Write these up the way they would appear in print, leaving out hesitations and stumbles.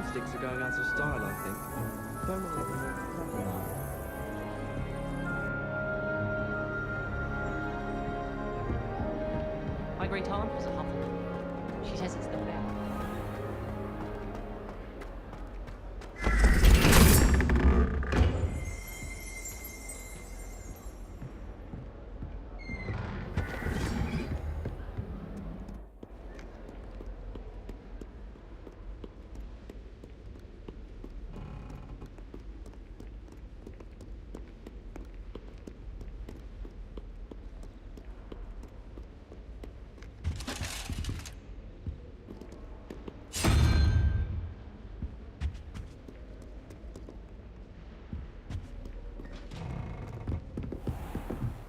broomsticks are going out of style, I think. Don't know what My great aunt was a Hufflepuff. She says it's the best.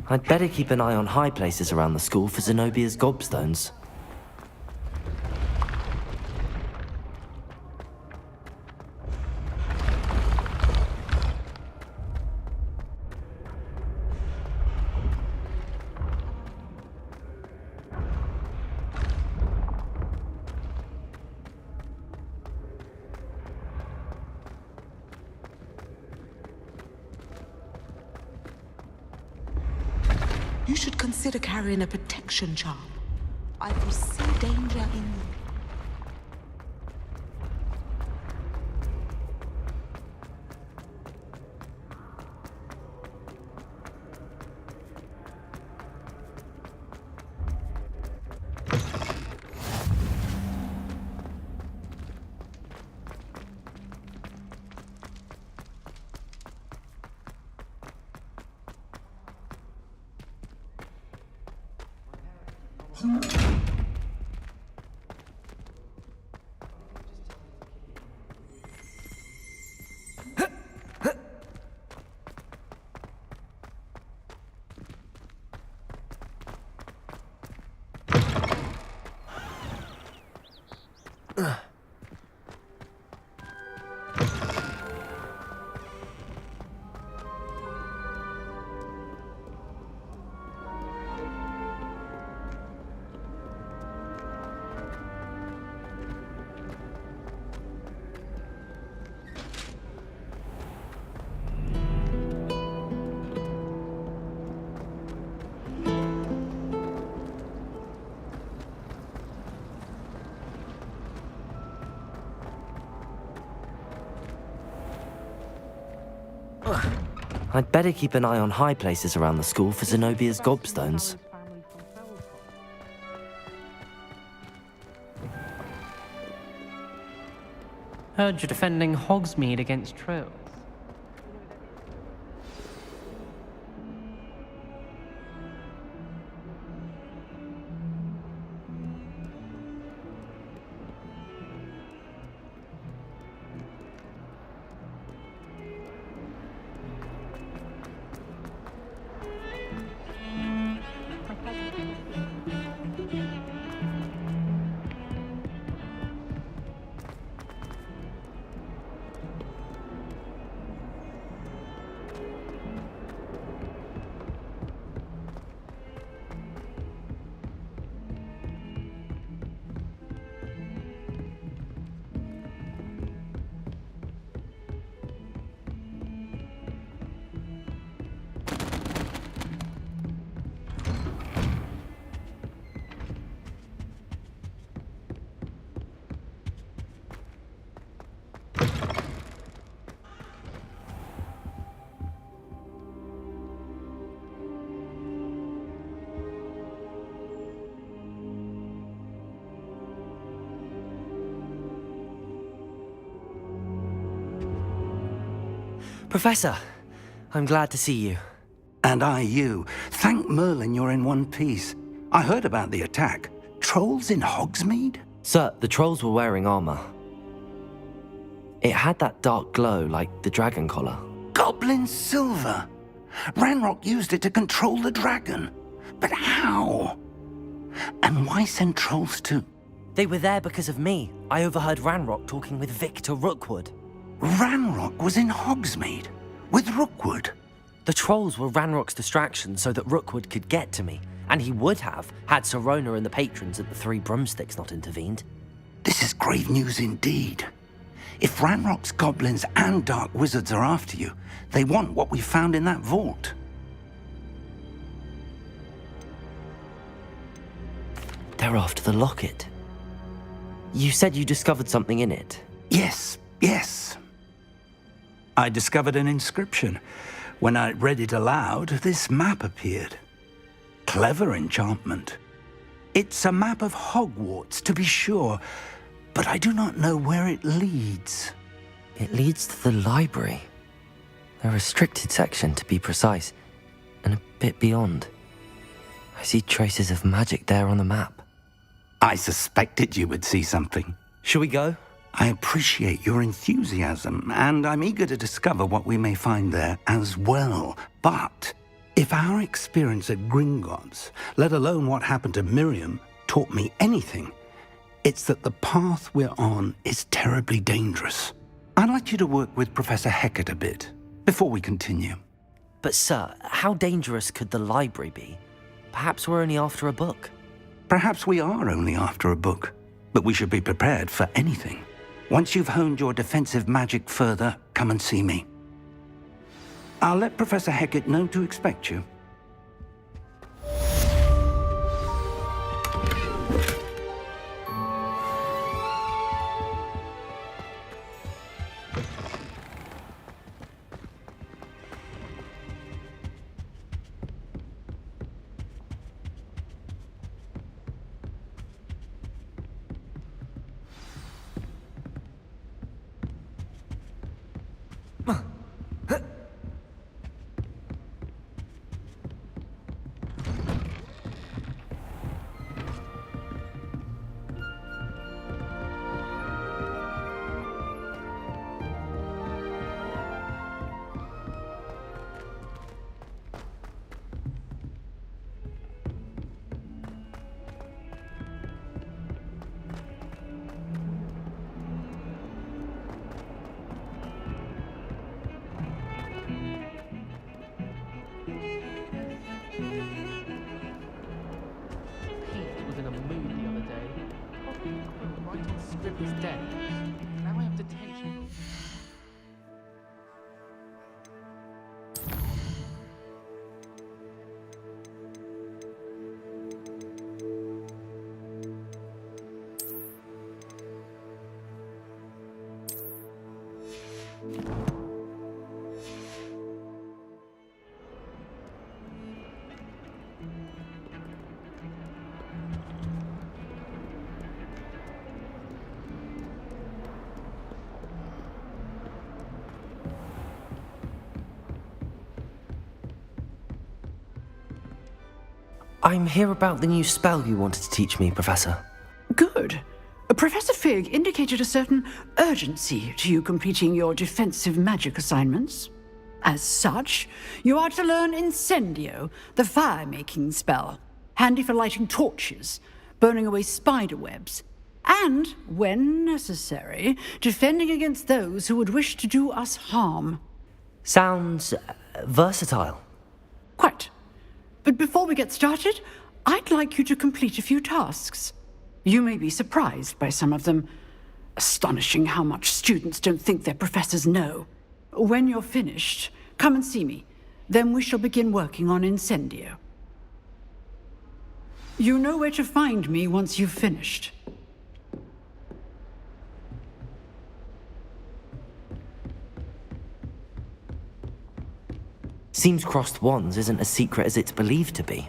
I'd better keep an eye on high places around the school for Zenobia's gobstones. You should consider carrying a protection charm. I foresee danger in you. I'd better keep an eye on high places around the school for Zenobia's gobstones. Heard you're defending Hogsmeade against trolls. Professor, I'm glad to see you. And I you. Thank Merlin you're in one piece. I heard about the attack. Trolls in Hogsmeade? Sir, the trolls were wearing armor. It had that dark glow like the dragon collar. Goblin silver! Ranrock used it to control the dragon. But how? And why send trolls to... They were there because of me. I overheard Ranrock talking with Victor Rookwood. Ranrock was in Hogsmeade with Rookwood. The trolls were Ranrock's distraction so that Rookwood could get to me, and he would have had Sirona and the patrons at the Three Broomsticks not intervened. This is grave news indeed. If Ranrock's goblins and dark wizards are after you, they want what we found in that vault. They're after the locket. You said you discovered something in it. Yes. I discovered an inscription. When I read it aloud, this map appeared. Clever enchantment. It's a map of Hogwarts, to be sure, but I do not know where it leads. It leads to the library. A restricted section, to be precise, and a bit beyond. I see traces of magic there on the map. I suspected you would see something. Shall we go? I appreciate your enthusiasm, and I'm eager to discover what we may find there as well. But if our experience at Gringotts, let alone what happened to Miriam, taught me anything, it's that the path we're on is terribly dangerous. I'd like you to work with Professor Hecat a bit before we continue. But sir, how dangerous could the library be? Perhaps we're only after a book. Perhaps we are only after a book, but we should be prepared for anything. Once you've honed your defensive magic further, come and see me. I'll let Professor Hecat know to expect you. Pete was in a mood the other day. Probably quote right on Scribbler's desk. Now I have detention. I'm here about the new spell you wanted to teach me, Professor. Good. Professor Fig indicated a certain urgency to you completing your defensive magic assignments. As such, you are to learn Incendio, the fire-making spell, handy for lighting torches, burning away spider webs, and, when necessary, defending against those who would wish to do us harm. Sounds versatile. Quite. But before we get started, I'd like you to complete a few tasks. You may be surprised by some of them. Astonishing how much students don't think their professors know. When you're finished, come and see me. Then we shall begin working on Incendio. You know where to find me once you've finished. Seems crossed wands isn't as secret as it's believed to be.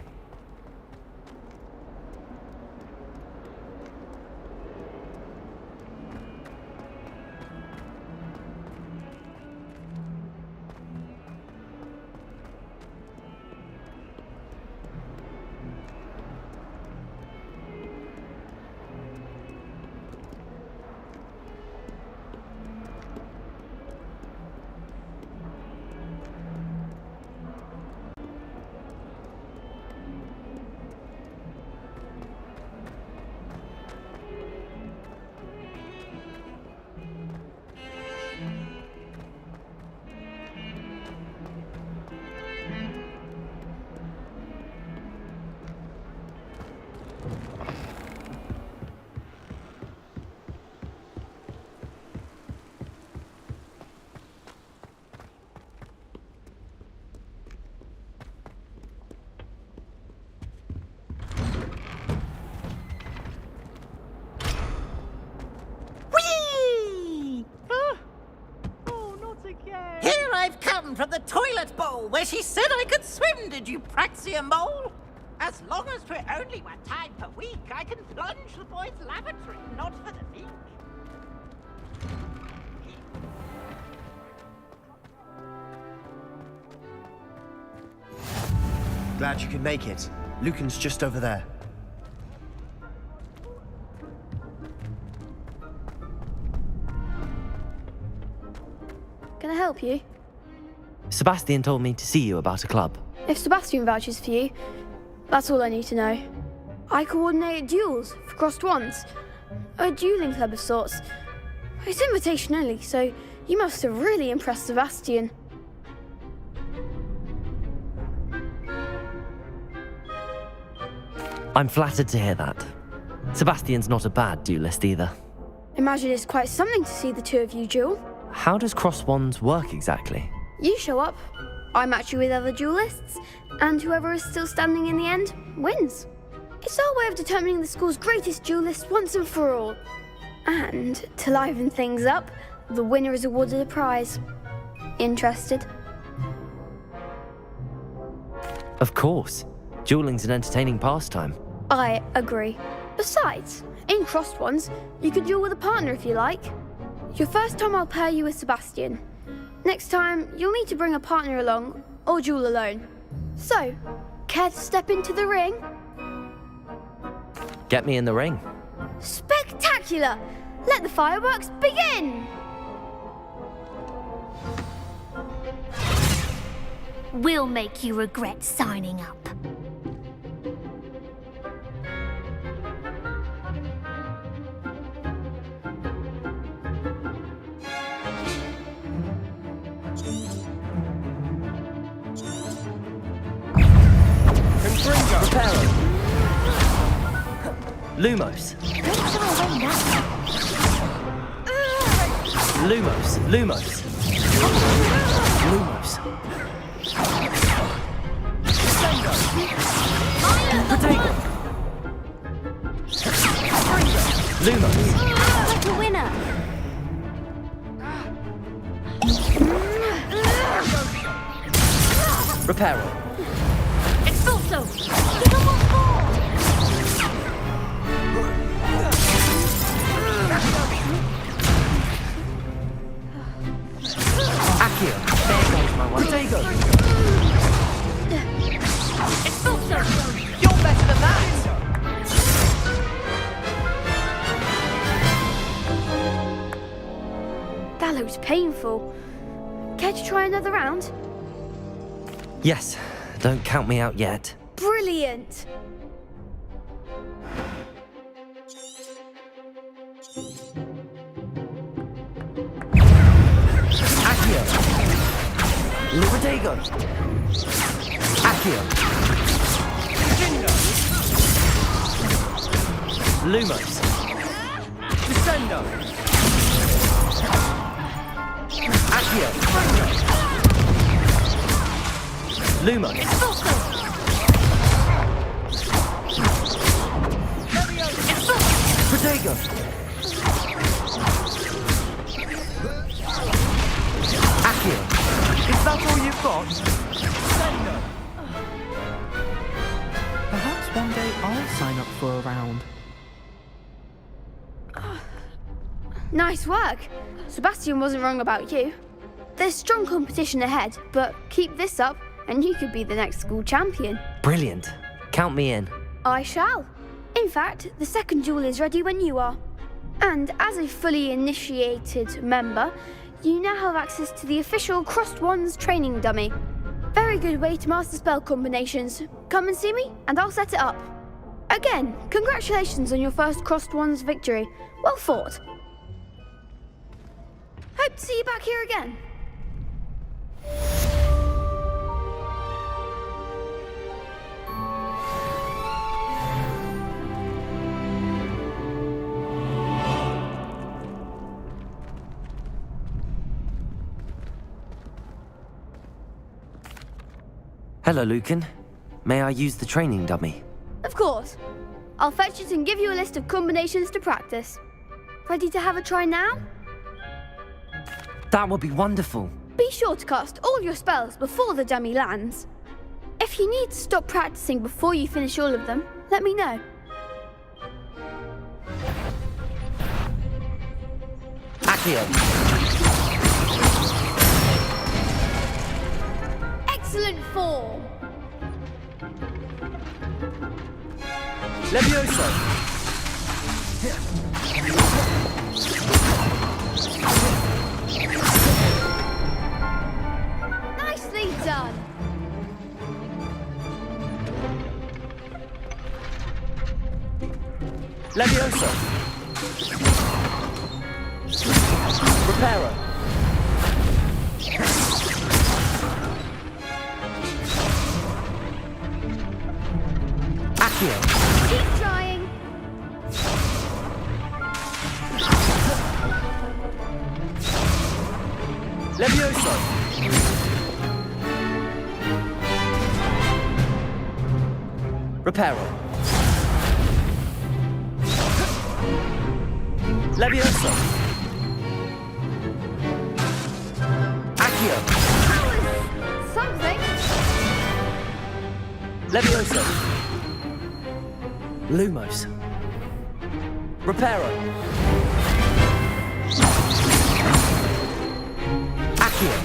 again. Here I've come from the toilet bowl where she said I could swim, did you praxia mole? As long as 'twere only 1 time per week, I can plunge the boys' lavatory, not for the meek. Glad you could make it. Lucan's just over there. Can I help you? Sebastian told me to see you about a club. If Sebastian vouches for you, that's all I need to know. I coordinate duels for crossed wands. A dueling club of sorts. It's invitation only, so you must have really impressed Sebastian. I'm flattered to hear that. Sebastian's not a bad duelist either. Imagine it's quite something to see the two of you duel. How does cross wands work exactly? You show up, I match you with other duelists, and whoever is still standing in the end wins. It's our way of determining the school's greatest duelist once and for all. And to liven things up, the winner is awarded a prize. Interested? Of course. Dueling's an entertaining pastime. I agree. Besides, in crossed ones, you could duel with a partner if you like. Your first time I'll pair you with Sebastian. Next time, you'll need to bring a partner along, or duel alone. So, care to step into the ring? Get me in the ring. Spectacular! Let the fireworks begin! We'll make you regret signing up. Lumos. Lumos. Lumos. Lumos. Potato. Lumos. Like a winner. Reparo. Expulso. Give them one more. Accio. There goes my one. Potato. Expulso. You're better than that. That looks painful. Care to try another round? Yes. Don't count me out yet. Brilliant! Accio. Potato. Accio. Lumos. Descendo. Accio. Lumos. Potato. Accio. Is that all you've got? Descendo. Perhaps one day I'll sign up for a round. Nice work. Sebastian wasn't wrong about you. There's strong competition ahead, but keep this up and you could be the next school champion. Brilliant. Count me in. I shall. In fact, the second duel is ready when you are. And as a fully initiated member, you now have access to the official Crossed Wands training dummy. Very good way to master spell combinations. Come and see me and I'll set it up. Again, congratulations on your first Crossed Wands victory. Well fought. Hope to see you back here again. Hello, Lucan. May I use the training dummy? Of course. I'll fetch it and give you a list of combinations to practice. Ready to have a try now? That would be wonderful. Be sure to cast all your spells before the dummy lands. If you need to stop practicing before you finish all of them, let me know. Accio. Excellent form! Levioso. Nicely done! Levioso. Reparo. Accio. Keep trying! Levioso. Reparo. Levioso. Accio. That was something! Levioso. Lumos. Reparo. Accio.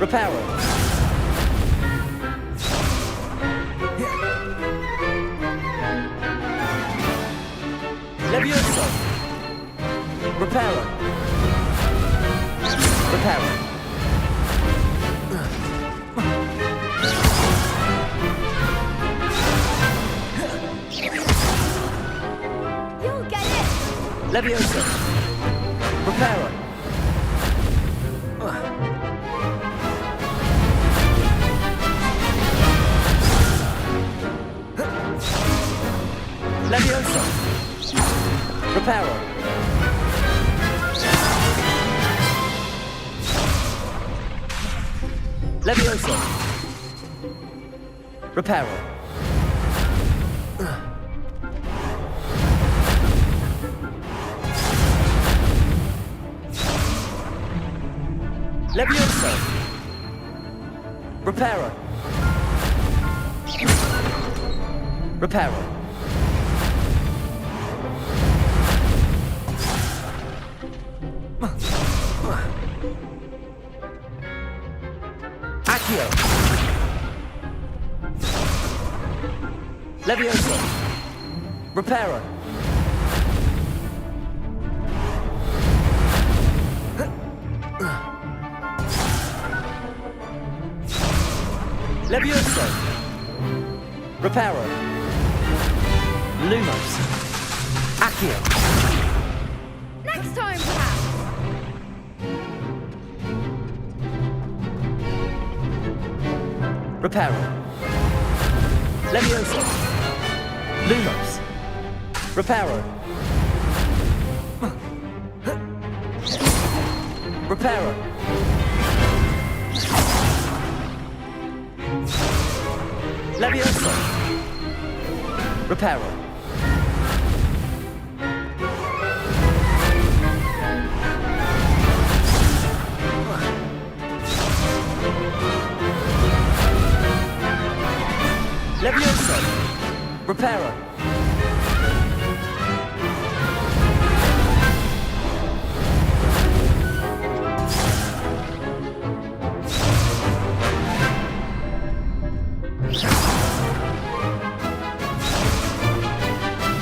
Reparo. Levioso. Reparo. Reparo. You'll get it! Levioso. Reparo. Levioso. Reparo. Levioso. Reparo. Levioso. Reparo. Reparo. Accio. Levioso. Reparo. Levioso. Reparo. Lumos. Accio. Next time, perhaps! Reparo. Levioso. Lumos. Reparo. Reparo. Levioso. Reparo. Levioso. Reparo.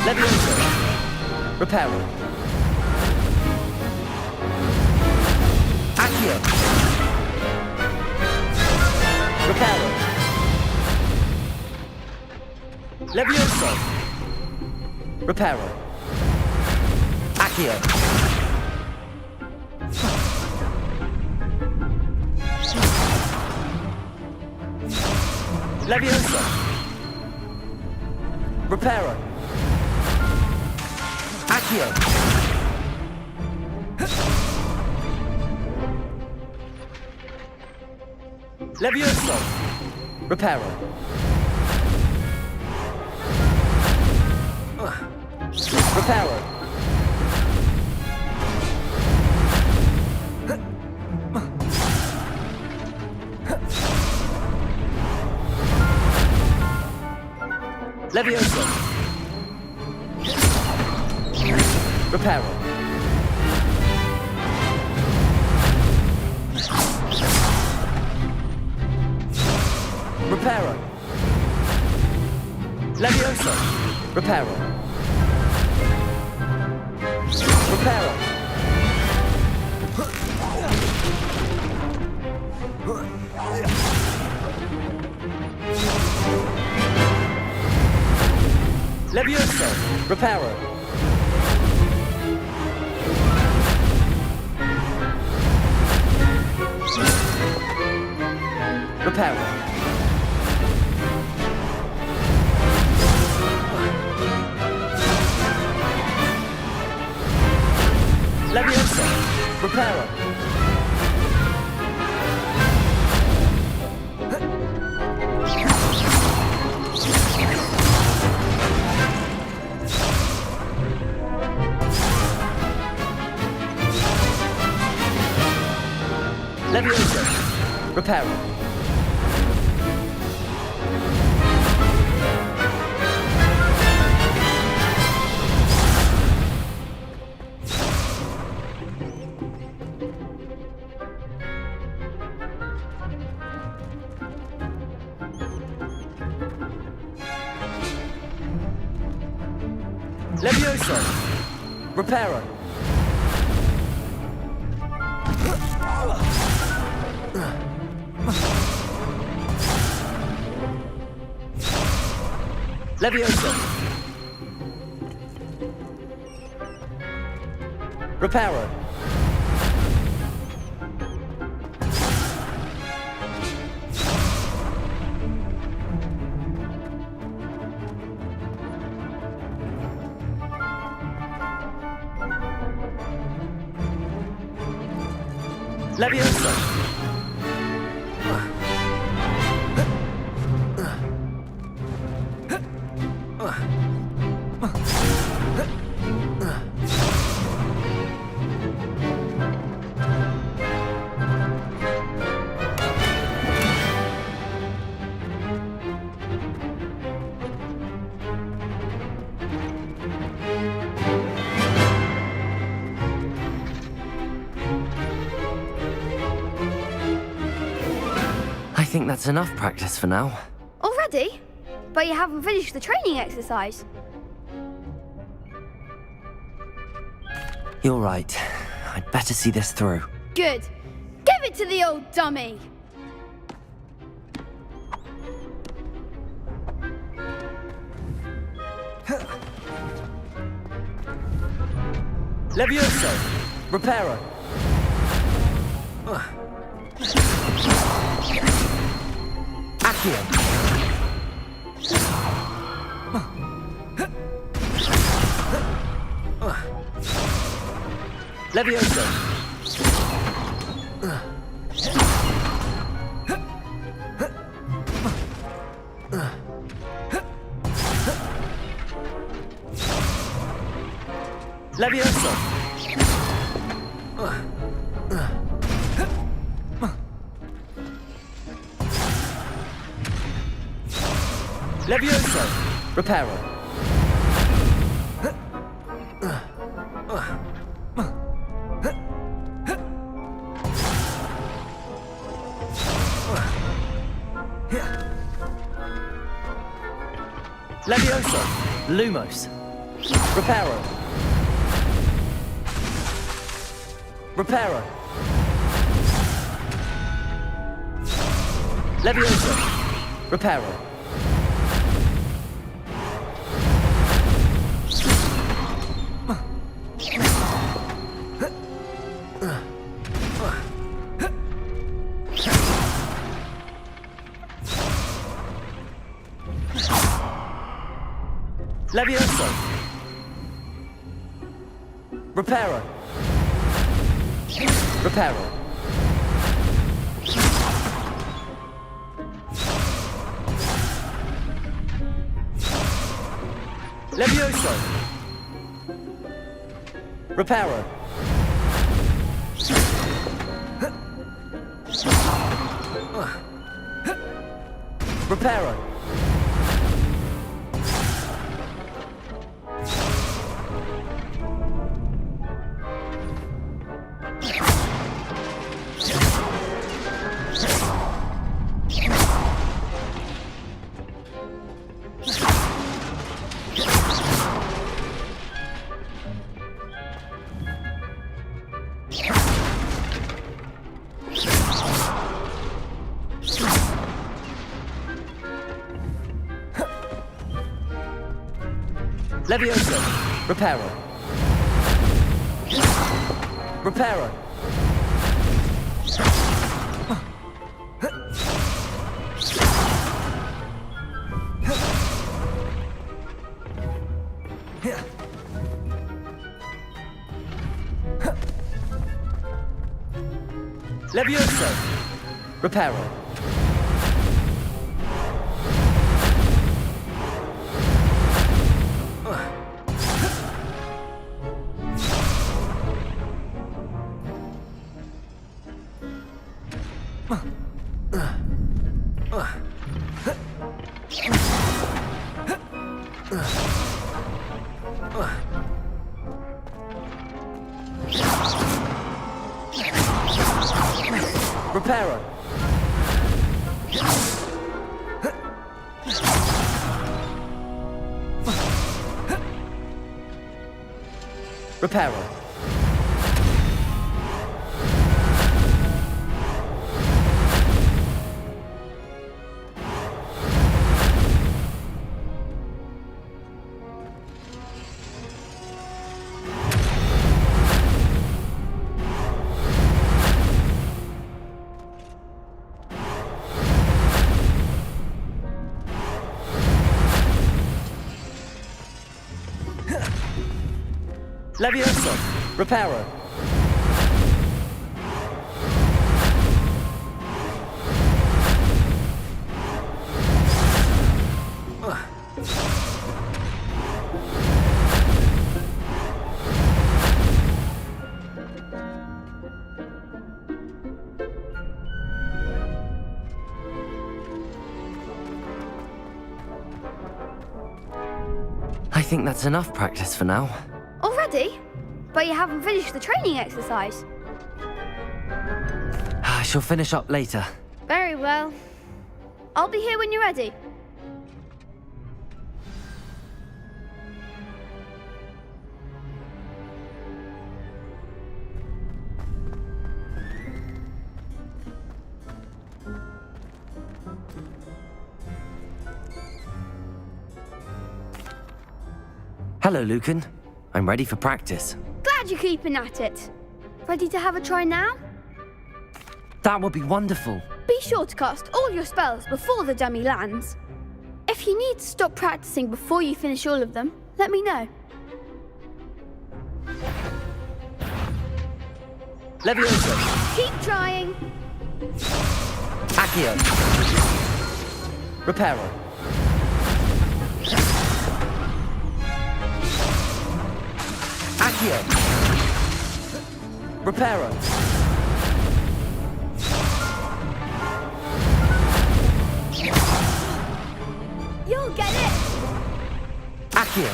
Levioso. Reparo. Accio. Reparo. Levioso. Reparo. Accio. Levioso. Reparo. Accio. Levioso. Reparo. Reparo. Levioso. Reparo. Reparo. Levioso. Reparo. Reparo. Levioso. Reparo. Reparo. Levioso. Reparo. Levioso. Reparo. Levioso. Reparo. Levioso. Reparo. Levioso. I think that's enough practice for now. Already? But you haven't finished the training exercise. You're right. I'd better see this through. Good. Give it to the old dummy. Levioso. Reparo. Accio. Levioso. Levioso. Levioso. Reparo. Levioso. Lumos. Reparo. Reparo. Levioso. Reparo. Levioso. Reparo. Reparo. Levioso. Reparo. Reparo. Levioso. Reparo. Reparo. Levioso. Reparo. Reparo. Reparo. Levioso. Reparo. I think that's enough practice for now. Already? But you haven't finished the training exercise. I shall finish up later. Very well. I'll be here when you're ready. Hello, Lucan. I'm ready for practice. Glad you're keeping at it. Ready to have a try now? That would be wonderful. Be sure to cast all your spells before the dummy lands. If you need to stop practicing before you finish all of them, let me know. Levioso. Keep trying. Accio. Reparo. Accio. Reparo. You'll get it. Accio.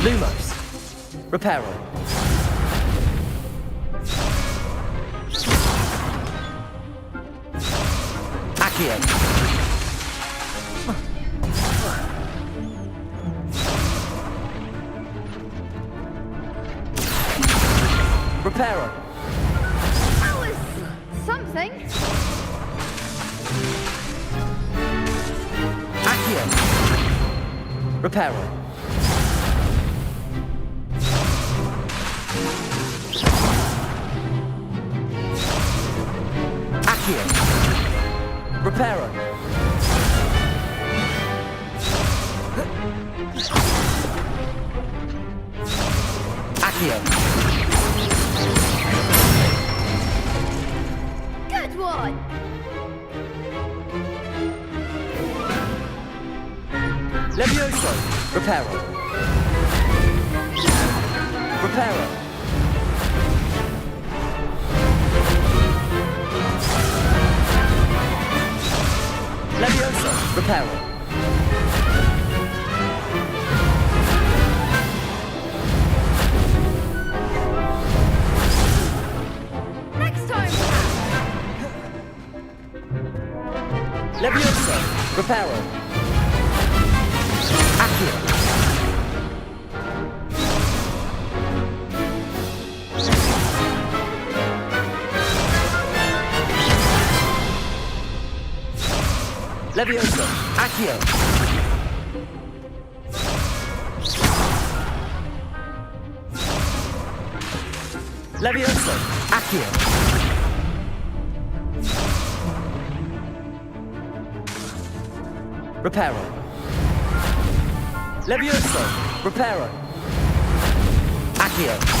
Lumos. Reparo. Accio. Reparo. That was something. Accio. Reparo. Accio. Reparo. Accio. Good one. Levioso. Reparo. Reparo. Levioso. Reparo. Next time. Levioso. Reparo. Accio. Levioso. Accio. Levioso! Accio! Reparo! Levioso! Reparo! Accio!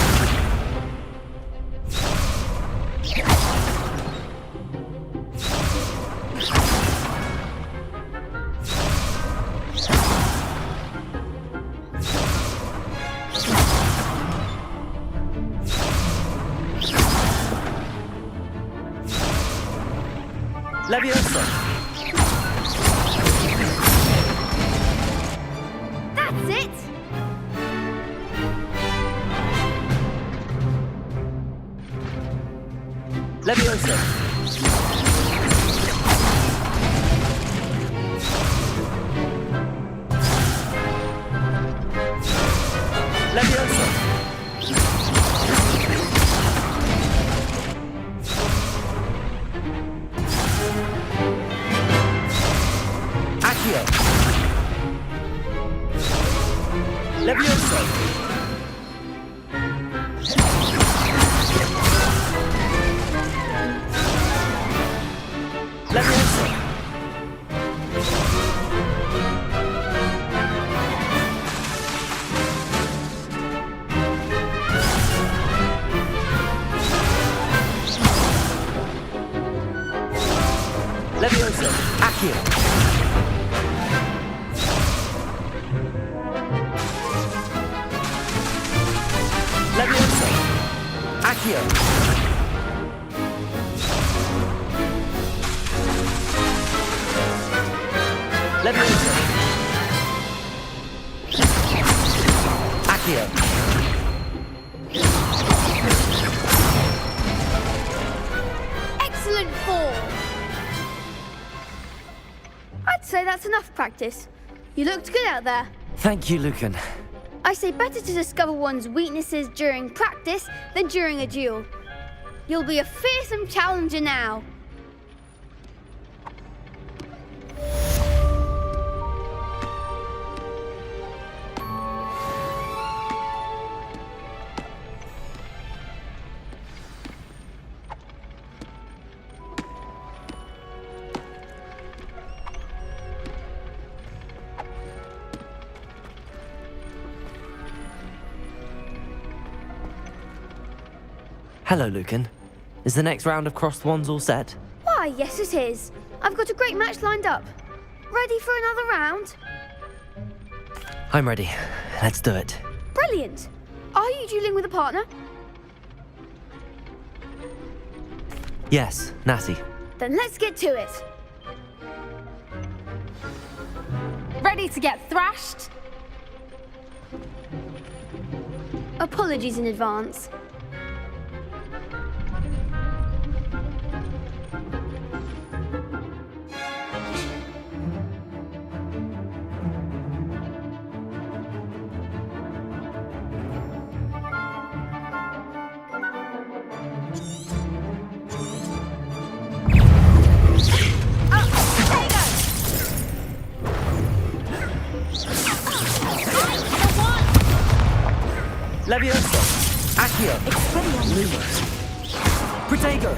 Levioso! That's it! Levioso! Levioso! Accio! Levioso! Levioso! Levioso! Accio! Levioso! Accio! Levioso! Accio! Excellent fall! I'd say that's enough practice. You looked good out there. Thank you, Lucan. I say better to discover one's weaknesses during practice than during a duel. You'll be a fearsome challenger now. Hello, Lucan. Is the next round of crossed wands all set? Why, yes it is. I've got a great match lined up. Ready for another round? I'm ready. Let's do it. Brilliant. Are you dueling with a partner? Yes, Natty. Then let's get to it. Ready to get thrashed? Apologies in advance. Levioso! Accio! Lumos! Protego!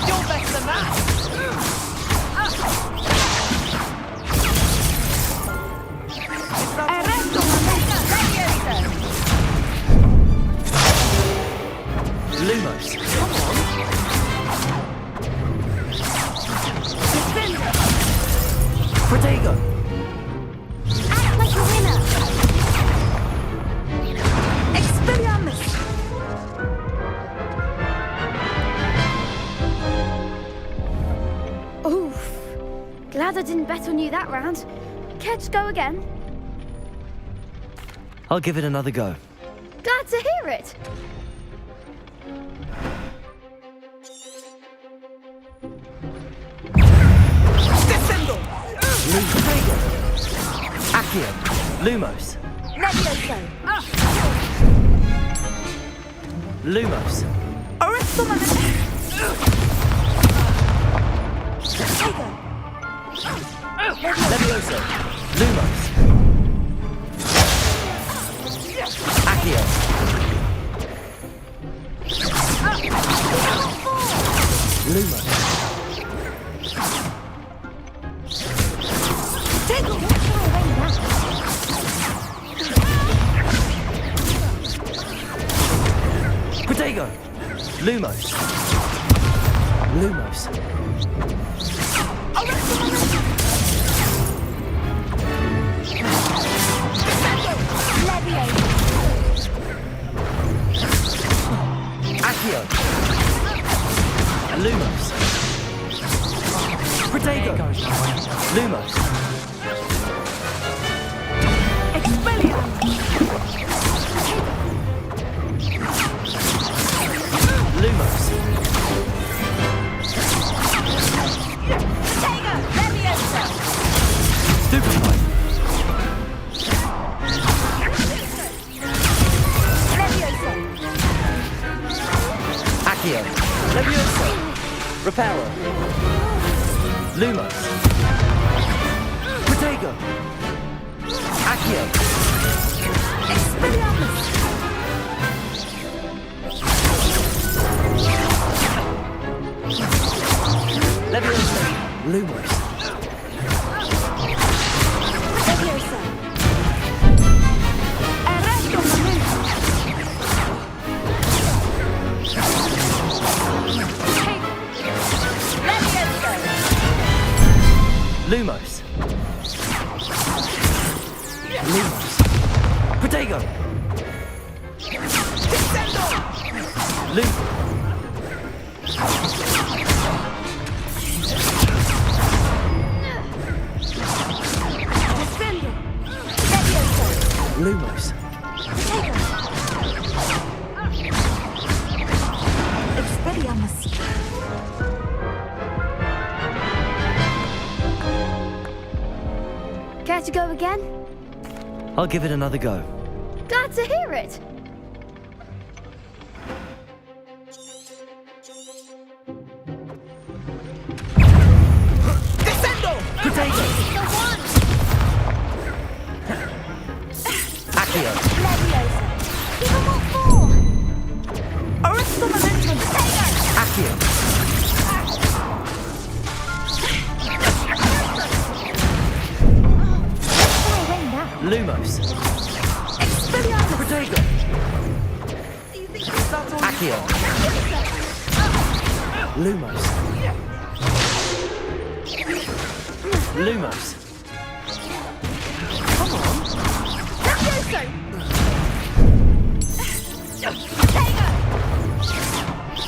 You're better than that! Lumos! Protego! Act like a winner! Oof. Glad I didn't bet on you that round. Care to go again? I'll give it another go. Glad to hear it. Protego! Accio! Lumos! Lumos! Levioso! Lumos! Accio! Lumos. Protego! Lumos. Lumos. Accio. Lumos. Protego! Lumos. Lumos. Stupefy. Accio. Levioso. Reparo. Lumos. Protego. Accio. Expelliarmus! Levioso. Lumos. Leviosa! Arresto Lumos. Lumos. Protego. Lumos. Lumos. Expelliarmus! Care to go again? I'll give it another go. Glad to hear it! Protego. The one! Accio. Leviosa! Give him what for! Arresto momentum! Accio. Far away now! Lumos. Expelliarmus! Protego. Accio. Lumos. Lumos. Come on! Levioso!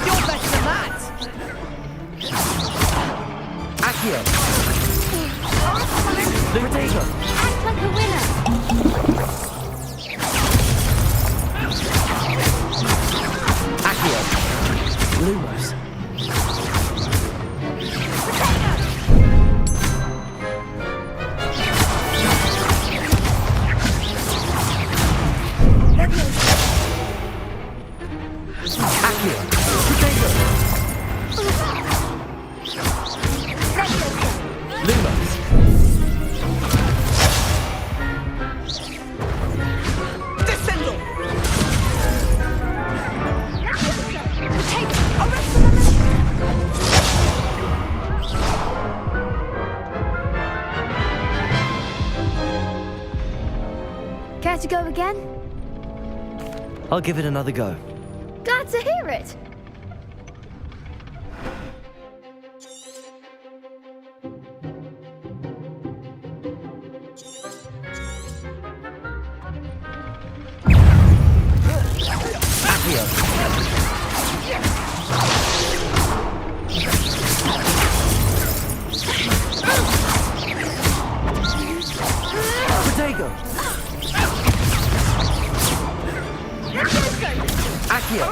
You're better than that! Accio. Protego. Act like a winner! Accio. Lumos. Accio. Protego. Lumos. Descendo! Care to go again? I'll give it another go. Glad to hear it! Accio. Protego. Accio.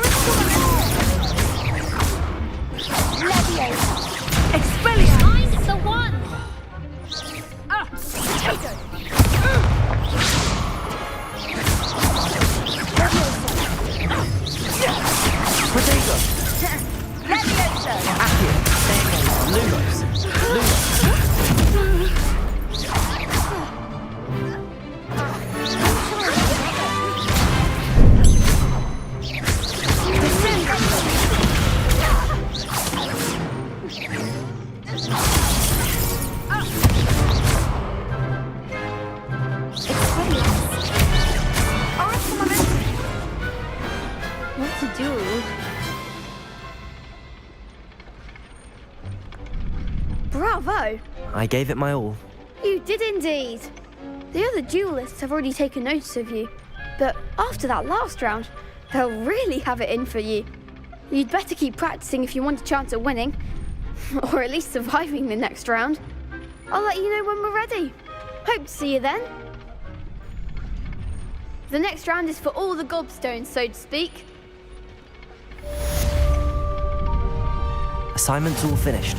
Leviosa! Find the one! Protego. Leviosa! Accio. Lumos. Lumos. What's a duel? Bravo! I gave it my all. You did indeed. The other duelists have already taken notice of you, but after that last round, they'll really have it in for you. You'd better keep practicing if you want a chance at winning, or at least surviving the next round. I'll let you know when we're ready. Hope to see you then. The next round is for all the gobstones, so to speak. Assignment's all finished.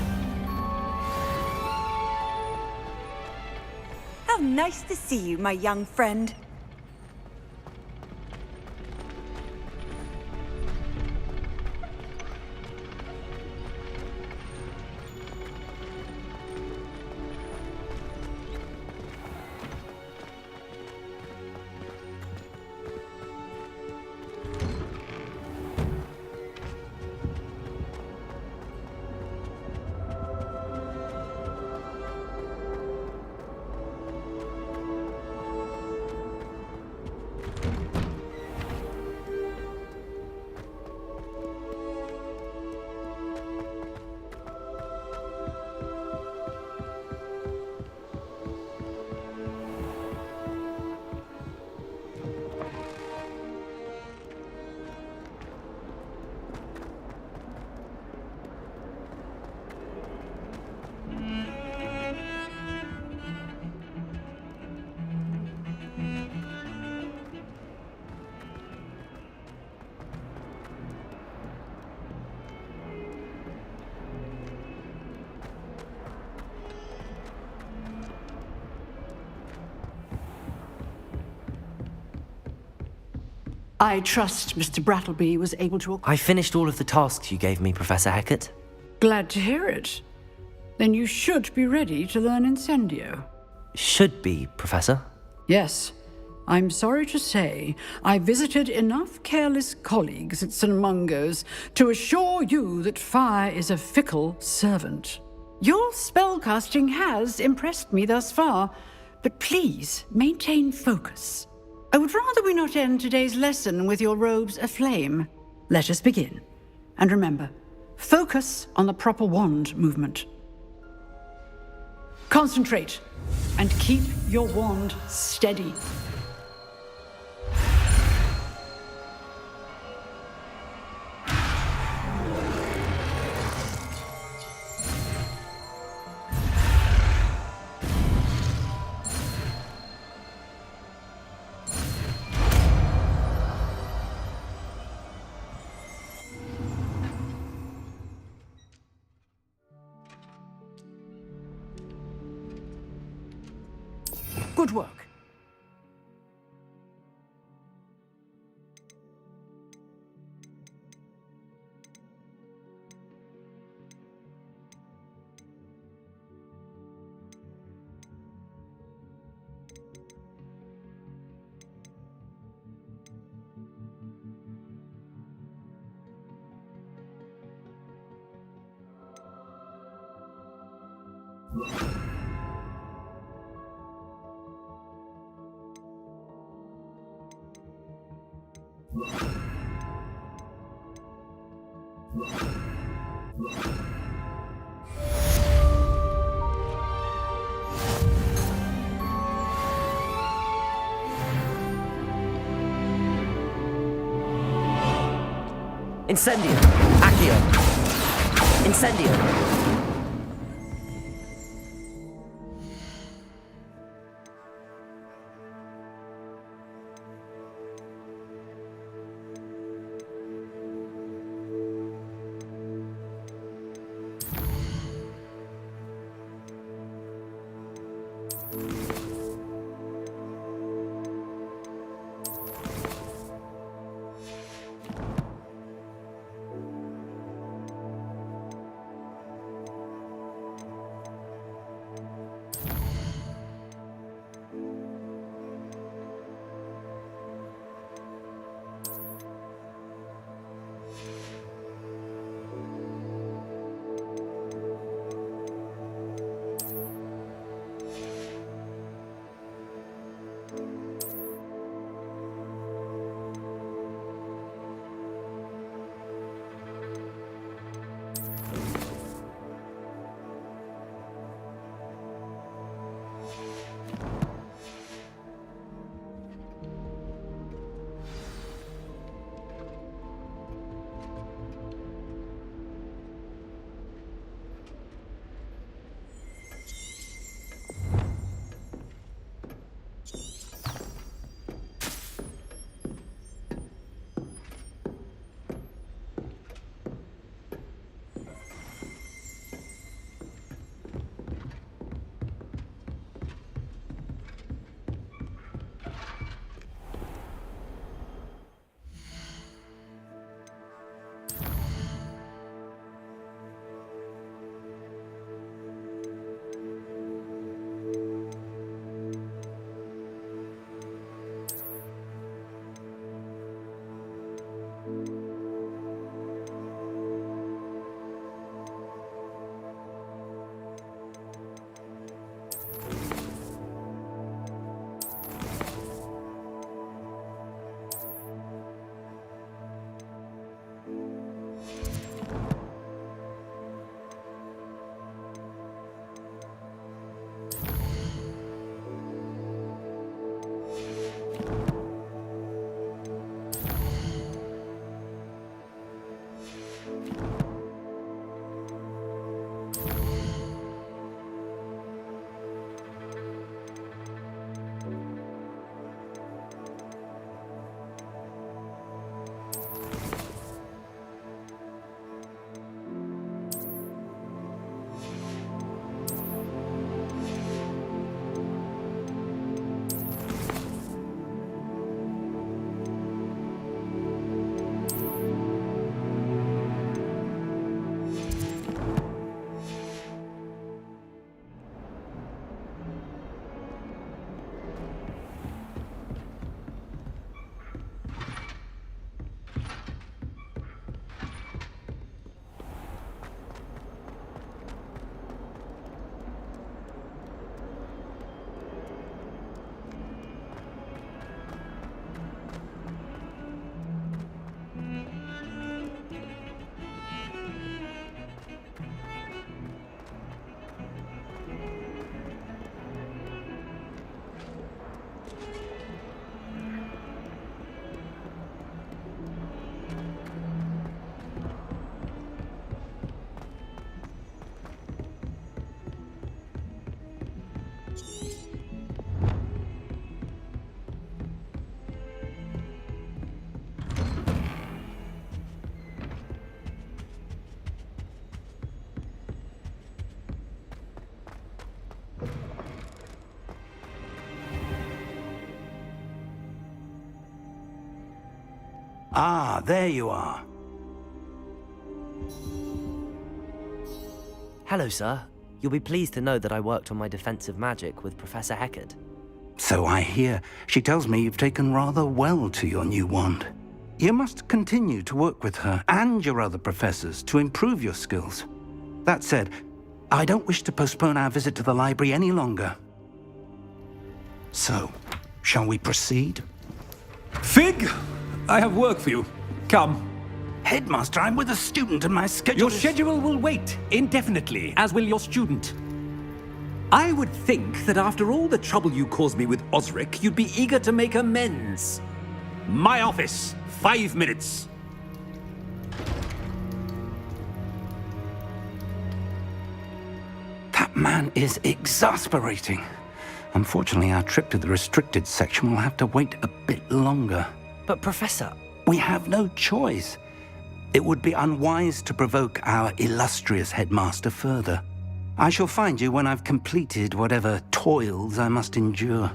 How nice to see you, my young friend. I trust Mr. Brattleby was able to... I finished all of the tasks you gave me, Professor Hecat. Glad to hear it. Then you should be ready to learn Incendio. Should be, Professor. Yes. I'm sorry to say, I visited enough careless colleagues at St. Mungo's to assure you that fire is a fickle servant. Your spellcasting has impressed me thus far, but please maintain focus. I would rather we not end today's lesson with your robes aflame. Let us begin. And remember, focus on the proper wand movement. Concentrate, and keep your wand steady. Good work. Incendio! Accio! Incendio! Ah, there you are. Hello, sir. You'll be pleased to know that I worked on my defensive magic with Professor Heckard. So I hear. She tells me you've taken rather well to your new wand. You must continue to work with her and your other professors to improve your skills. That said, I don't wish to postpone our visit to the library any longer. So, shall we proceed? Fig! I have work for you. Come. Headmaster, I'm with a student and my schedule Your schedule will wait indefinitely, as will your student. I would think that after all the trouble you caused me with Osric, you'd be eager to make amends. My office, 5 minutes. That man is exasperating. Unfortunately, our trip to the restricted section will have to wait a bit longer. But, Professor... We have no choice. It would be unwise to provoke our illustrious headmaster further. I shall find you when I've completed whatever toils I must endure.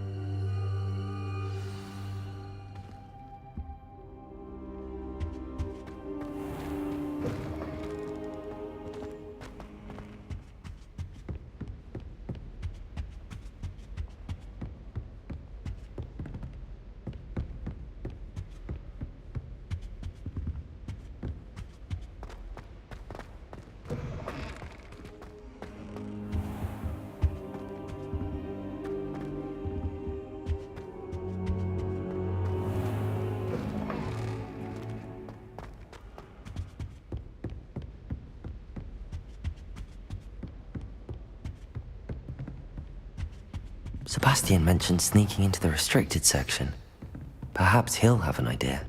Sebastian mentioned sneaking into the restricted section. Perhaps he'll have an idea.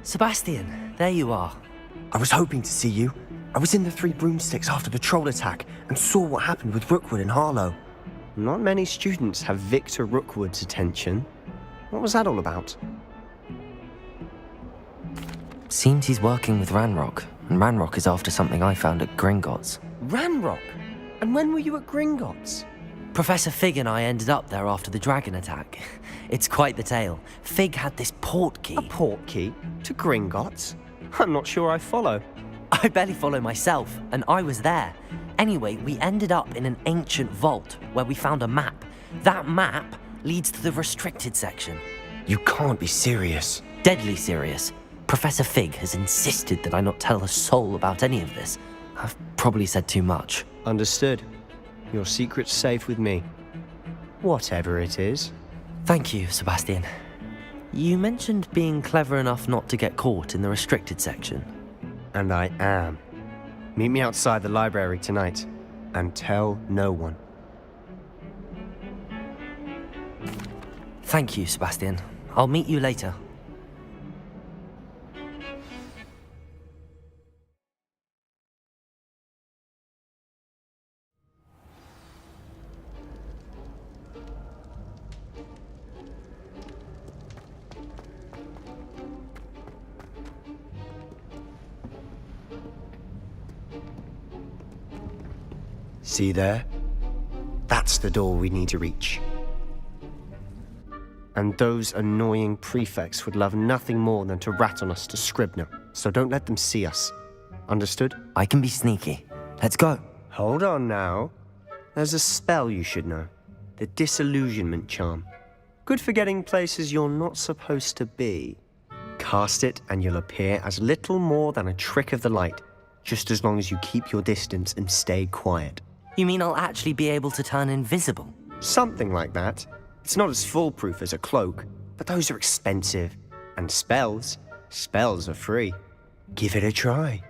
Sebastian, there you are. I was hoping to see you. I was in the Three Broomsticks after the troll attack and saw what happened with Rookwood and Harlow. Not many students have Victor Rookwood's attention. What was that all about? Seems he's working with Ranrock, and Ranrock is after something I found at Gringotts. Ranrock? And when were you at Gringotts? Professor Fig and I ended up there after the dragon attack. It's quite the tale. Fig had this port key. A port key? To Gringotts? I'm not sure I follow. I barely follow myself, and I was there. Anyway, we ended up in an ancient vault where we found a map. That map leads to the restricted section. You can't be serious. Deadly serious. Professor Fig has insisted that I not tell a soul about any of this. I've probably said too much. Understood. Your secret's safe with me. Whatever it is. Thank you, Sebastian. You mentioned being clever enough not to get caught in the restricted section. And I am. Meet me outside the library tonight, and tell no one. Thank you, Sebastian. I'll meet you later. See there? That's the door we need to reach. And those annoying prefects would love nothing more than to rat on us to Scribner, so don't let them see us. Understood? I can be sneaky. Let's go. Hold on now. There's a spell you should know. The Disillusionment Charm. Good for getting places you're not supposed to be. Cast it and you'll appear as little more than a trick of the light, just as long as you keep your distance and stay quiet. You mean I'll actually be able to turn invisible? Something like that. It's not as foolproof as a cloak, but those are expensive. And spells are free. Give it a try.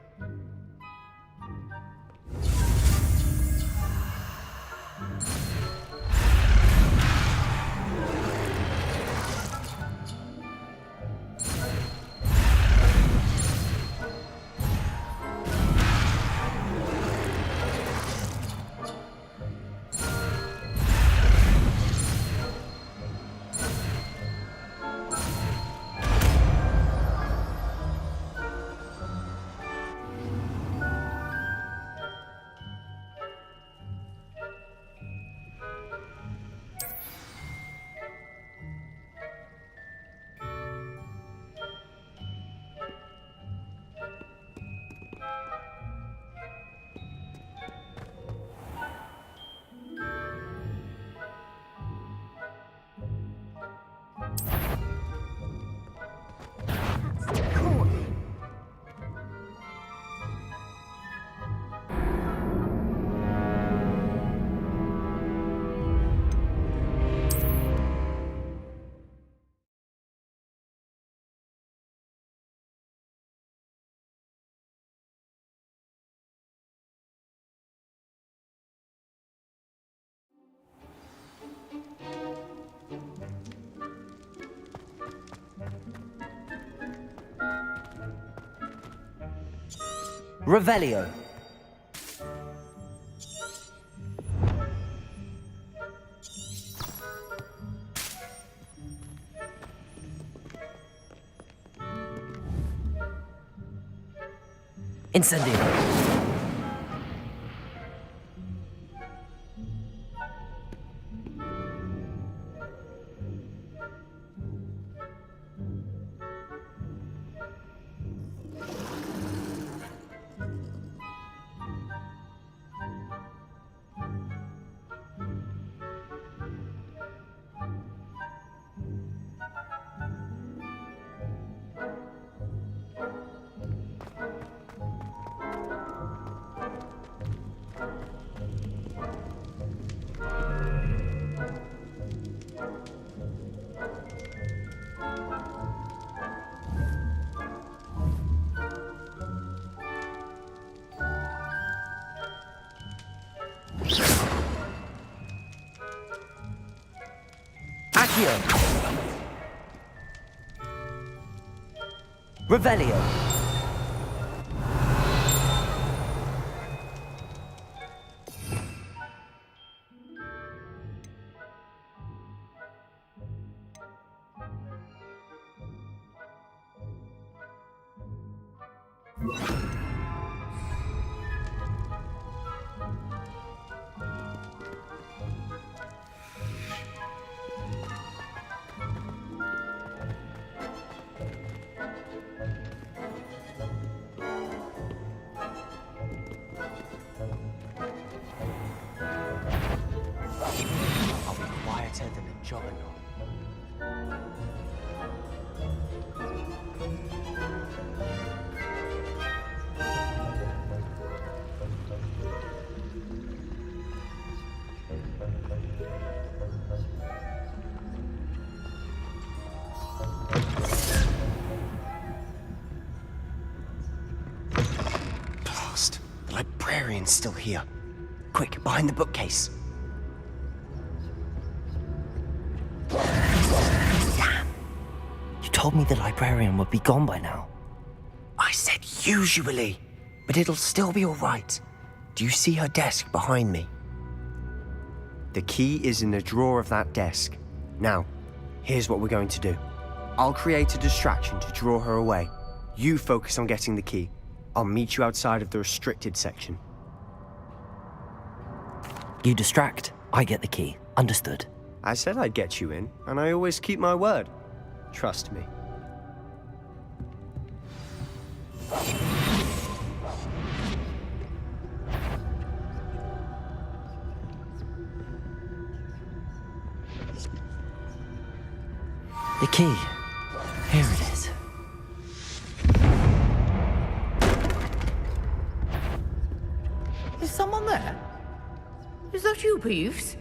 Revelio. Incendio. Accio. Revelio. I'll be quieter than a juggernaut. Blast! The librarian's still here. Quick, behind the bookcase. Damn! You told me the librarian would be gone by now. I said usually, but it'll still be all right. Do you see her desk behind me? The key is in the drawer of that desk. Now, here's what we're going to do. I'll create a distraction to draw her away. You focus on getting the key. I'll meet you outside of the restricted section. You distract, I get the key. Understood. I said I'd get you in, and I always keep my word. Trust me. The key. Here it is. Is someone there? Is that you, Peeves?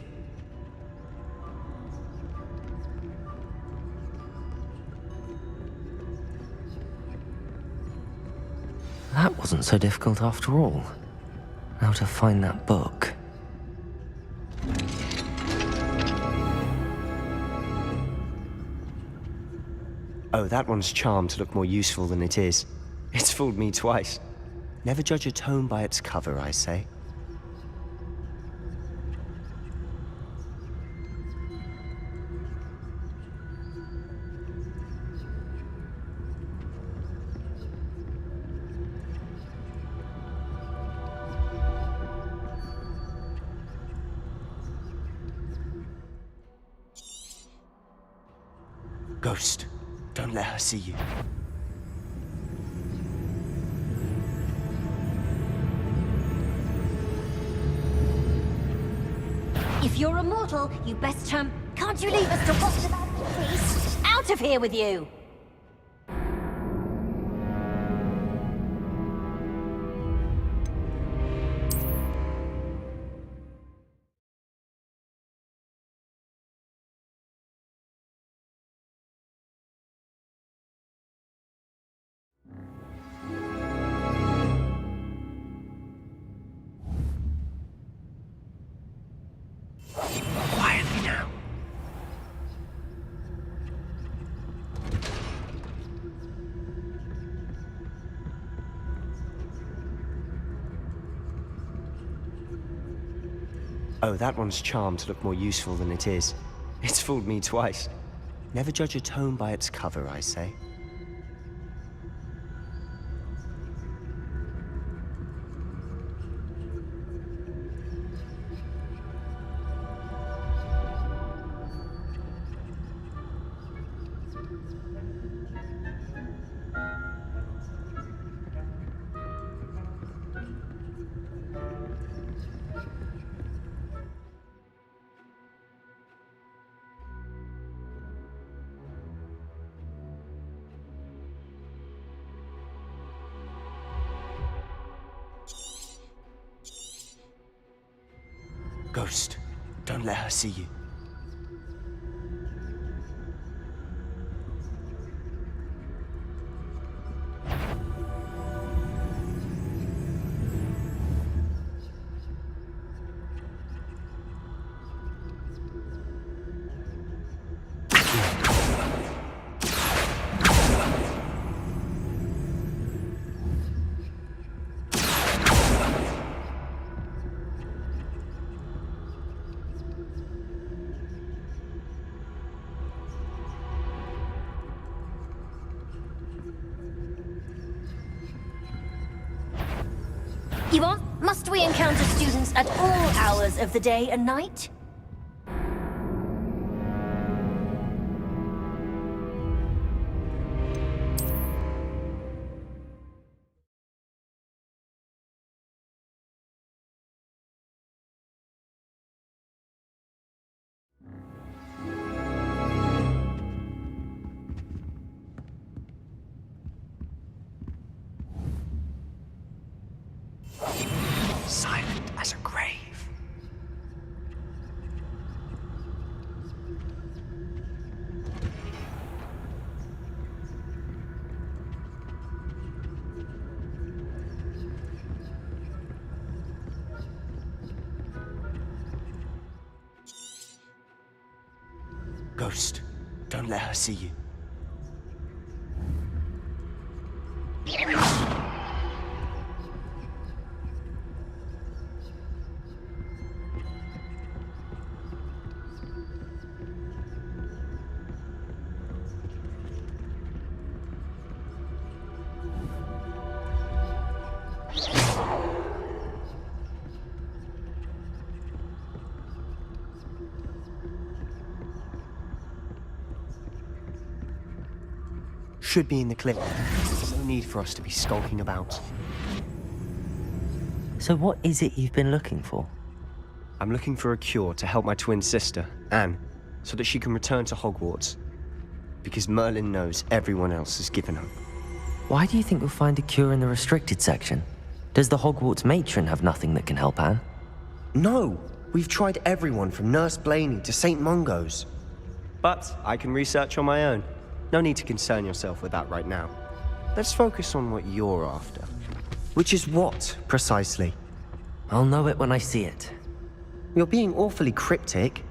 That wasn't so difficult after all. Now to find that book. Oh, that one's charmed to look more useful than it is. It's fooled me twice. Never judge a tome by its cover, I say. Ghost, don't let her see you. If you're immortal, you best can't you leave us to watch about the priest? Out of here with you! Quietly now. Oh, that one's charmed to look more useful than it is. It's fooled me twice. Never judge a tome by its cover, I say. Ghost, don't let her see you. Must we encounter students at all hours of the day and night? Silent as a grave. Ghost, don't let her see you. Should be in the cliff. There's no need for us to be skulking about. So what is it you've been looking for? I'm looking for a cure to help my twin sister, Anne, so that she can return to Hogwarts. Because Merlin knows everyone else has given up. Why do you think you'll find a cure in the restricted section? Does the Hogwarts matron have nothing that can help Anne? No! We've tried everyone from Nurse Blaney to St. Mungo's. But I can research on my own. No need to concern yourself with that right now. Let's focus on what you're after. Which is what, precisely? I'll know it when I see it. You're being awfully cryptic.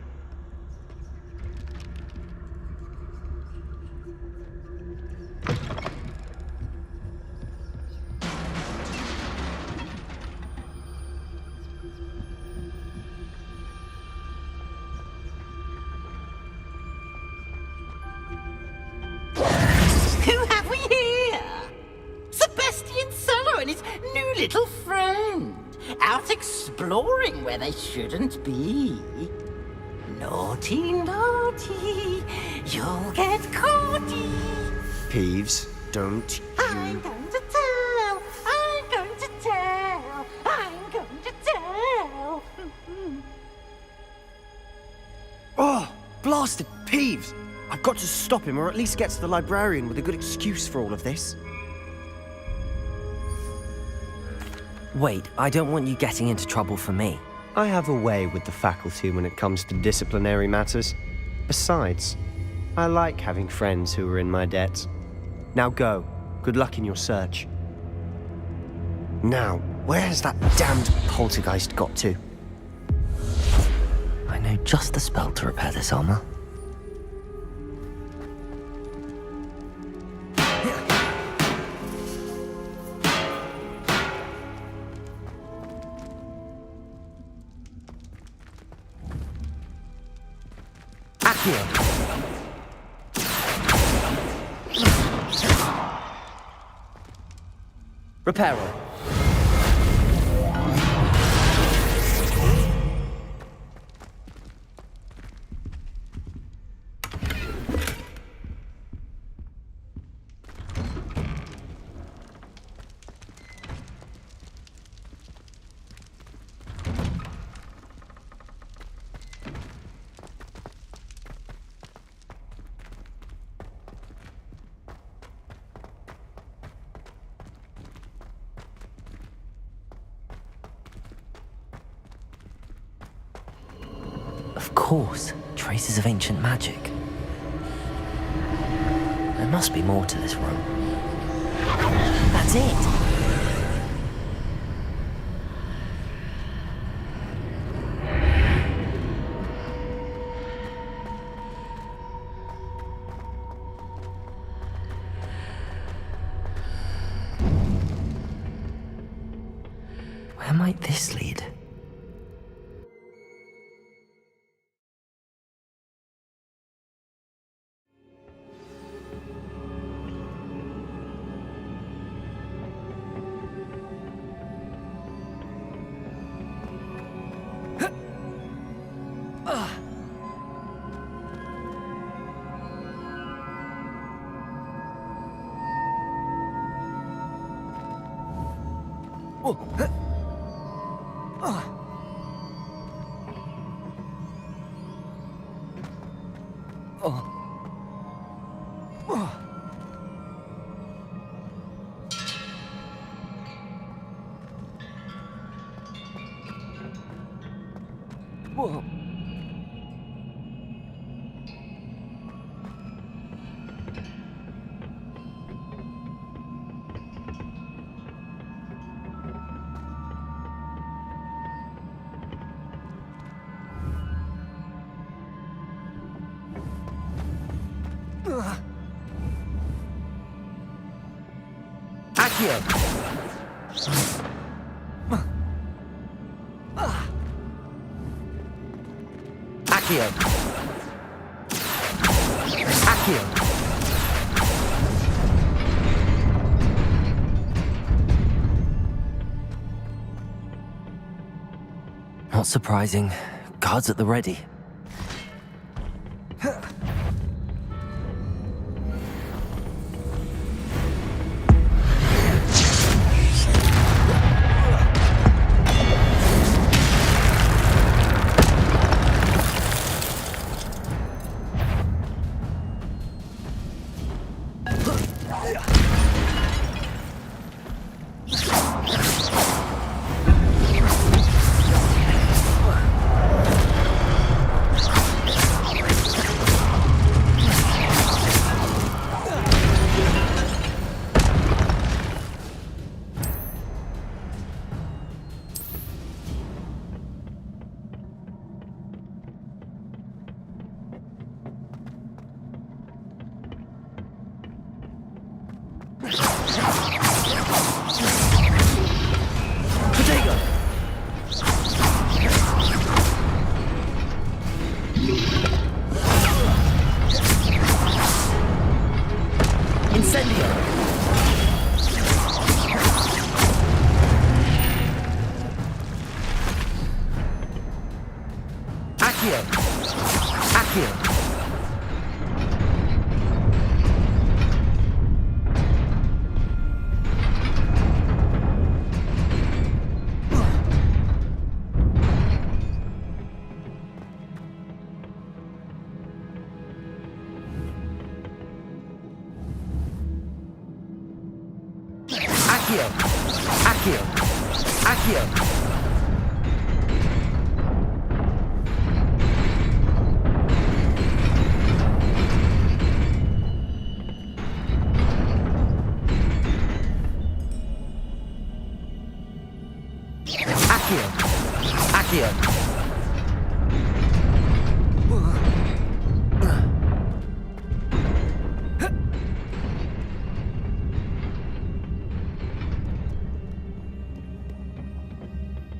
Little friend, out exploring where they shouldn't be. Naughty, naughty, you'll get caughty. Peeves, don't you... I'm going to tell, I'm going to tell, I'm going to tell. Oh, blasted Peeves! I've got to stop him, or at least get to the librarian with a good excuse for all of this. Wait, I don't want you getting into trouble for me. I have a way with the faculty when it comes to disciplinary matters. Besides, I like having friends who are in my debt. Now go. Good luck in your search. Now, where has that damned poltergeist got to? I know just the spell to repair this armor. Reparo. Of course, traces of ancient magic. There must be more to this room. That's it! Where might this lead? Whoa. Accio! Accio! Accio! Not surprising. Guards at the ready.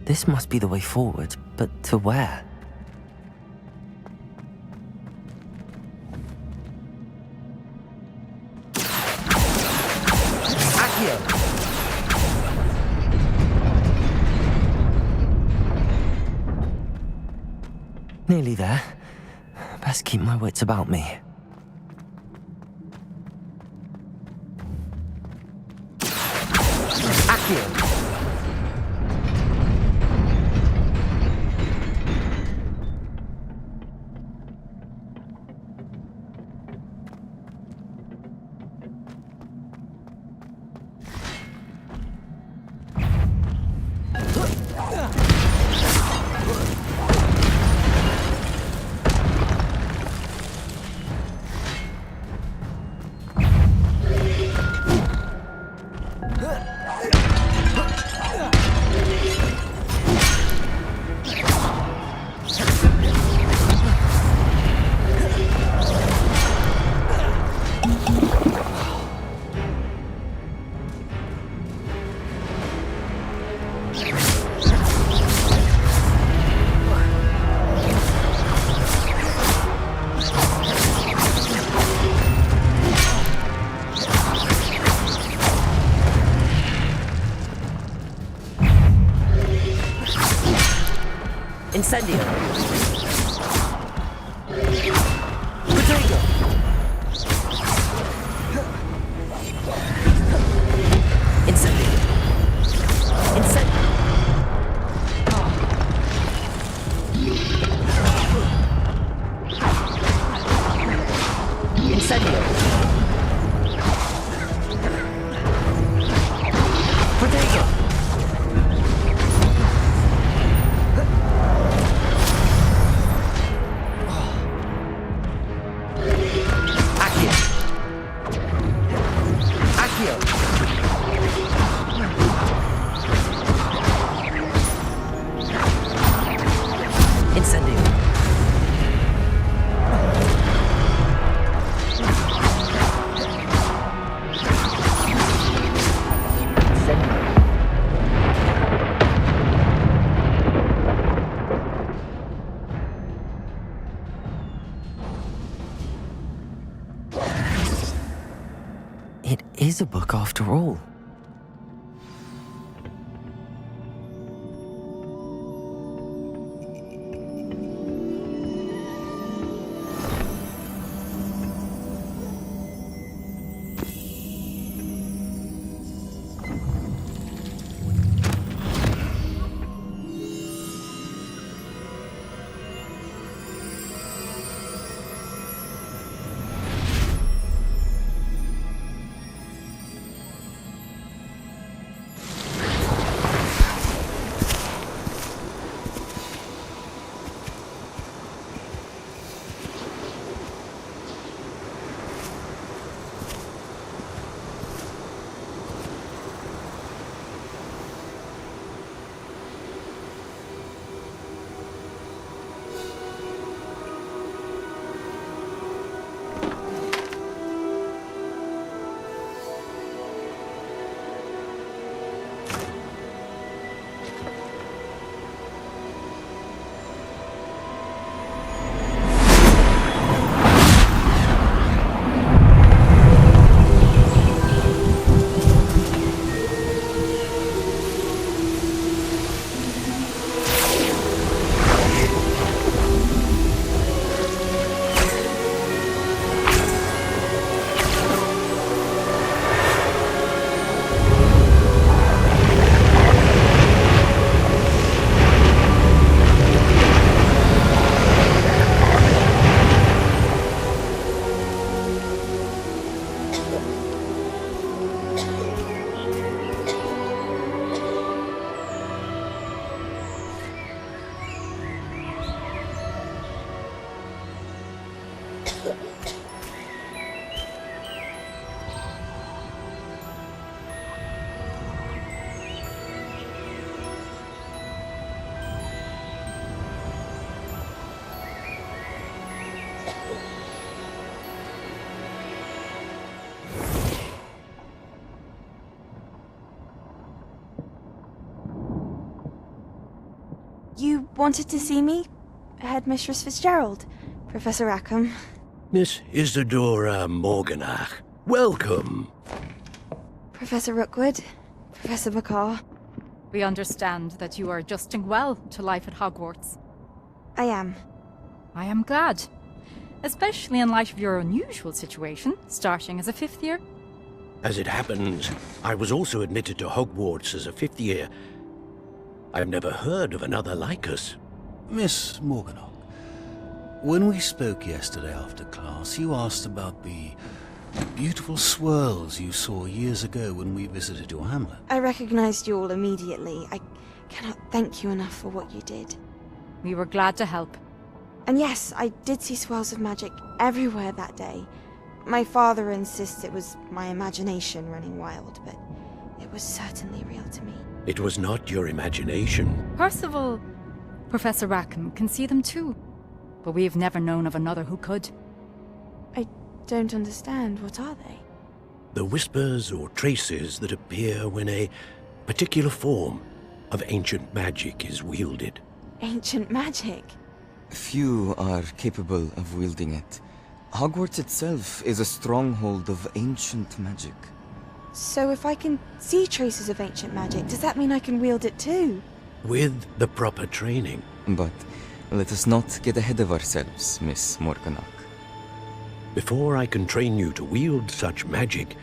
This must be the way forward, but to where? Nearly there. Best keep my wits about me. Accio! Incendio. Protego. Incendio. Incendio. Incendio. Protego. It is a book after all. You wanted to see me? Headmistress Fitzgerald, Professor Rackham. Miss Isadora Morganach, welcome. Professor Rookwood, Professor Bakar. We understand that you are adjusting well to life at Hogwarts. I am. I am glad. Especially in light of your unusual situation, starting as a 5th year. As it happens, I was also admitted to Hogwarts as a 5th year. I've never heard of another like us. Miss Morganach, when we spoke yesterday after class, you asked about the beautiful swirls you saw years ago when we visited your hamlet. I recognized you all immediately. I cannot thank you enough for what you did. We were glad to help. And yes, I did see swirls of magic everywhere that day. My father insists it was my imagination running wild, but it was certainly real to me. It was not your imagination. Percival, Professor Rackham can see them too. But we've never known of another who could. I don't understand. What are they? The whispers or traces that appear when a particular form of ancient magic is wielded. Ancient magic? Few are capable of wielding it. Hogwarts itself is a stronghold of ancient magic. So if I can see traces of ancient magic, does that mean I can wield it too? With the proper training. But let us not get ahead of ourselves, Miss Morganach. Before I can train you to wield such magic,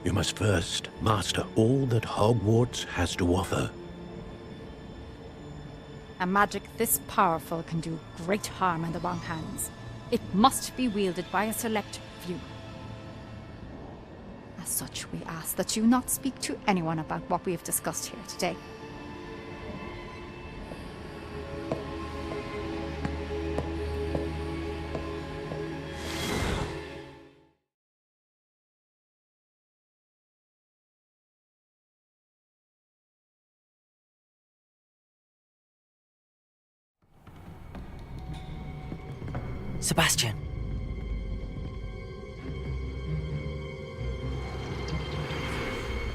you must first master all that Hogwarts has to offer. A magic this powerful can do great harm in the wrong hands. It must be wielded by a select few. As such, we ask that you not speak to anyone about what we have discussed here today. Sebastian.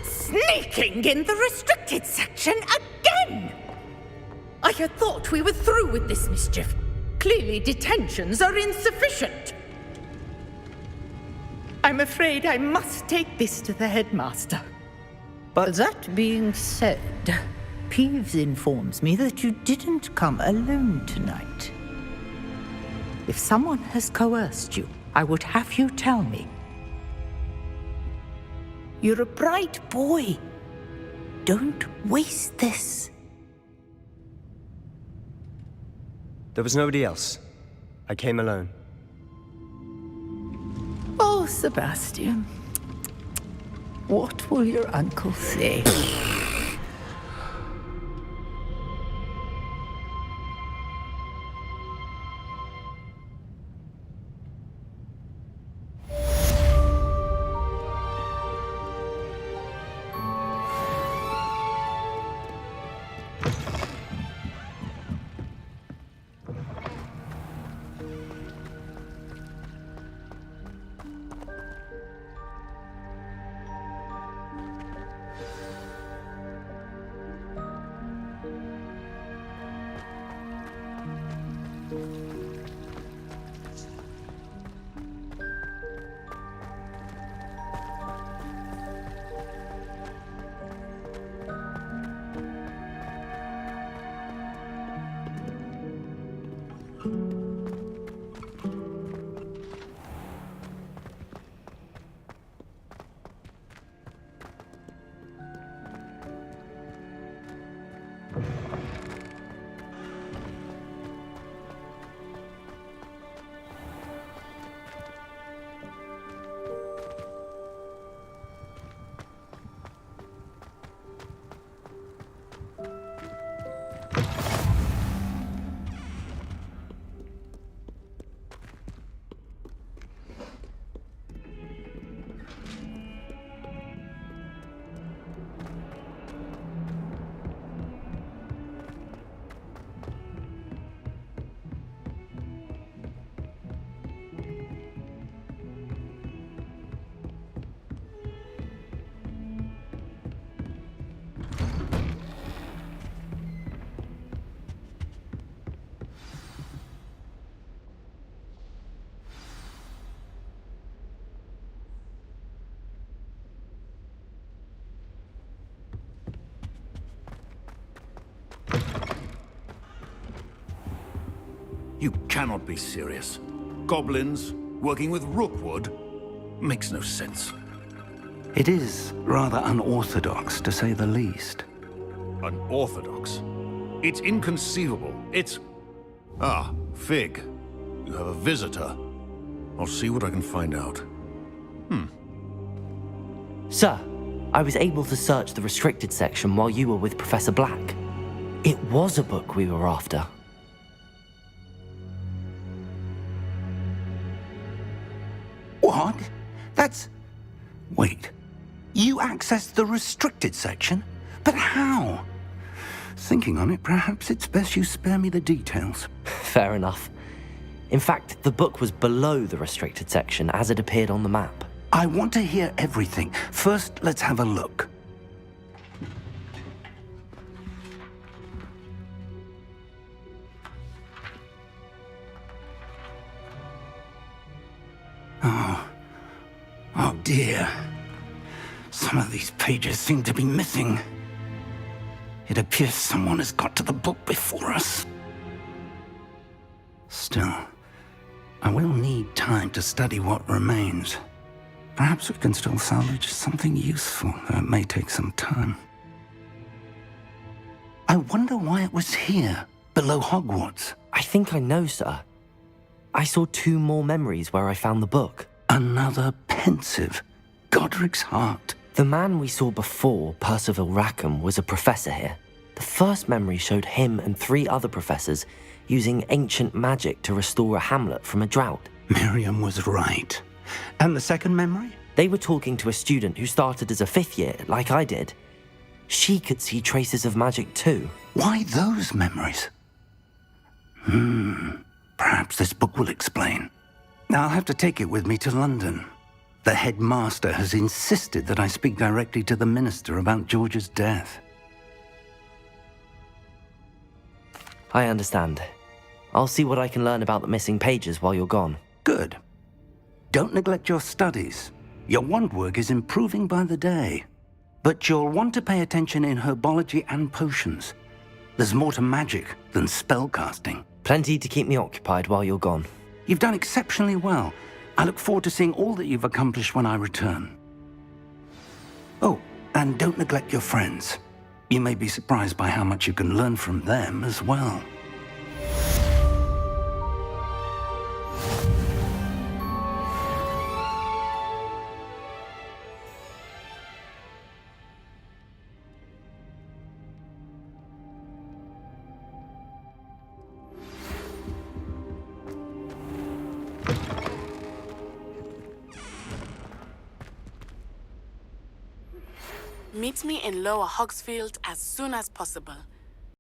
Sneaking in the restricted section again! I had thought we were through with this mischief. Clearly detentions are insufficient. I'm afraid I must take this to the headmaster. But that being said, Peeves informs me that you didn't come alone tonight. If someone has coerced you, I would have you tell me. You're a bright boy. Don't waste this. There was nobody else. I came alone. Oh, Sebastian. What will your uncle say? You cannot be serious. Goblins working with Rookwood makes no sense. It is rather unorthodox, to say the least. Unorthodox? It's inconceivable. It's... Ah, Fig. You have a visitor. I'll see what I can find out. Sir, I was able to search the restricted section while you were with Professor Black. It was a book we were after. What? That's... Wait. You accessed the restricted section? But how? Thinking on it, perhaps it's best you spare me the details. Fair enough. In fact, the book was below the restricted section as it appeared on the map. I want to hear everything. First, let's have a look. Oh dear. Some of these pages seem to be missing. It appears someone has got to the book before us. Still, I will need time to study what remains. Perhaps we can still salvage something useful, though it may take some time. I wonder why it was here, below Hogwarts. I think I know, sir. I saw 2 more memories where I found the book. Another pensive. Godric's heart. The man we saw before, Percival Rackham, was a professor here. The first memory showed him and 3 other professors using ancient magic to restore a hamlet from a drought. Miriam was right. And the second memory? They were talking to a student who started as a 5th year, like I did. She could see traces of magic too. Why those memories? Perhaps this book will explain. I'll have to take it with me to London. The headmaster has insisted that I speak directly to the minister about George's death. I understand. I'll see what I can learn about the missing pages while you're gone. Good. Don't neglect your studies. Your wand work is improving by the day. But you'll want to pay attention in herbology and potions. There's more to magic than spellcasting. Plenty to keep me occupied while you're gone. You've done exceptionally well. I look forward to seeing all that you've accomplished when I return. Oh, and don't neglect your friends. You may be surprised by how much you can learn from them as well. Meet me in Lower Hogsfield as soon as possible.